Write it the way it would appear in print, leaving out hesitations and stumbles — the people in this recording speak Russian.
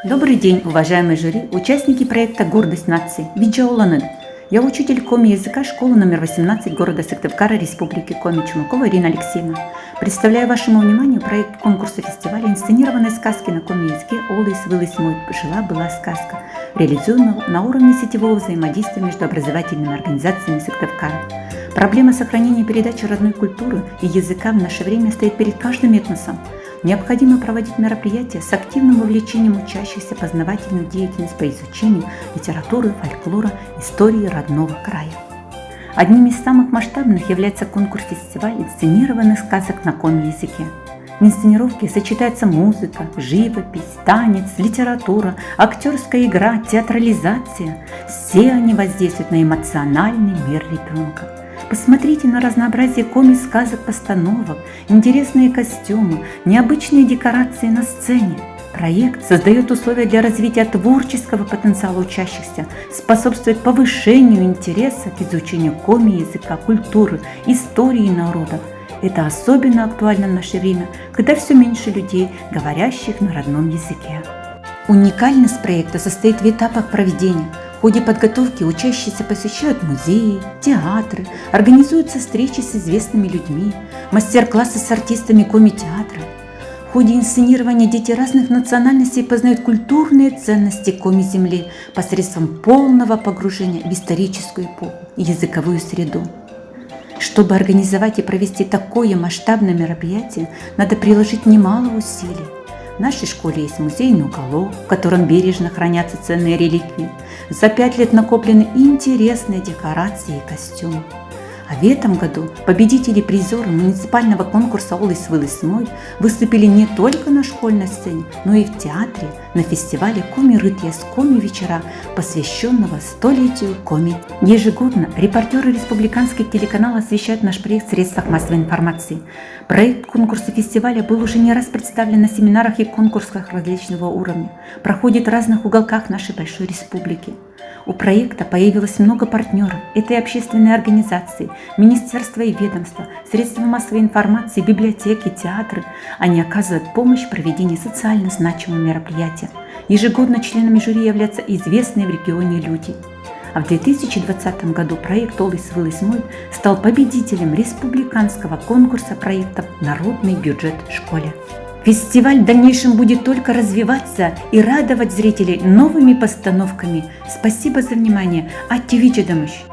Добрый день, уважаемые жюри, участники проекта «Гордость нации». Виджауланын. Я учитель коми-языка школы номер 18 города Сыктывкара, Республики Коми Чумакова Ирина Алексеевна. Представляю вашему вниманию проект конкурса фестиваля инсценированной сказки на коми-языке «Олыс вылыс мой. Жила-была сказка», реализуемого на уровне сетевого взаимодействия между образовательными организациями Сыктывкара. Проблема сохранения и передачи родной культуры и языка в наше время стоит перед каждым этносом. Необходимо проводить мероприятия с активным вовлечением учащихся в познавательную деятельность по изучению литературы, фольклора, истории родного края. Одним из самых масштабных является конкурс-фестиваль инсценированных сказок на коми-языке. В инсценировке сочетается музыка, живопись, танец, литература, актерская игра, театрализация. Все они воздействуют на эмоциональный мир ребенка. Посмотрите на разнообразие коми-сказок, постановок, интересные костюмы, необычные декорации на сцене. Проект создает условия для развития творческого потенциала учащихся, способствует повышению интереса к изучению коми-языка, культуры, истории народов. Это особенно актуально в наше время, когда все меньше людей, говорящих на родном языке. Уникальность проекта состоит в этапах проведения. В ходе подготовки учащиеся посещают музеи, театры, организуются встречи с известными людьми, мастер-классы с артистами коми-театра. В ходе инсценирования дети разных национальностей познают культурные ценности коми-земли посредством полного погружения в историческую эпоху и языковую среду. Чтобы организовать и провести такое масштабное мероприятие, надо приложить немало усилий. В нашей школе есть музейный уголок, в котором бережно хранятся ценные реликвии. За 5 лет накоплены интересные декорации и костюмы. А в этом году победители и призеры муниципального конкурса «Олыс вылыс мой» выступили не только на школьной сцене, но и в театре на фестивале «Коми-рытьяс коми-вечера», посвященного столетию коми. Ежегодно репортеры республиканских телеканалов освещают наш проект в средствах массовой информации. Проект конкурса фестиваля был уже не раз представлен на семинарах и конкурсах различного уровня, проходит в разных уголках нашей большой республики. У проекта появилось много партнеров. Это и общественные организации, министерства и ведомства, средства массовой информации, библиотеки, театры. Они оказывают помощь в проведении социально значимого мероприятия. Ежегодно членами жюри являются известные в регионе люди. А в 2020 году проект «Олыс вылыс мой» стал победителем республиканского конкурса проектов «Народный бюджет в школе». Фестиваль в дальнейшем будет только развиваться и радовать зрителей новыми постановками. Спасибо за внимание. Аттивичедамыш.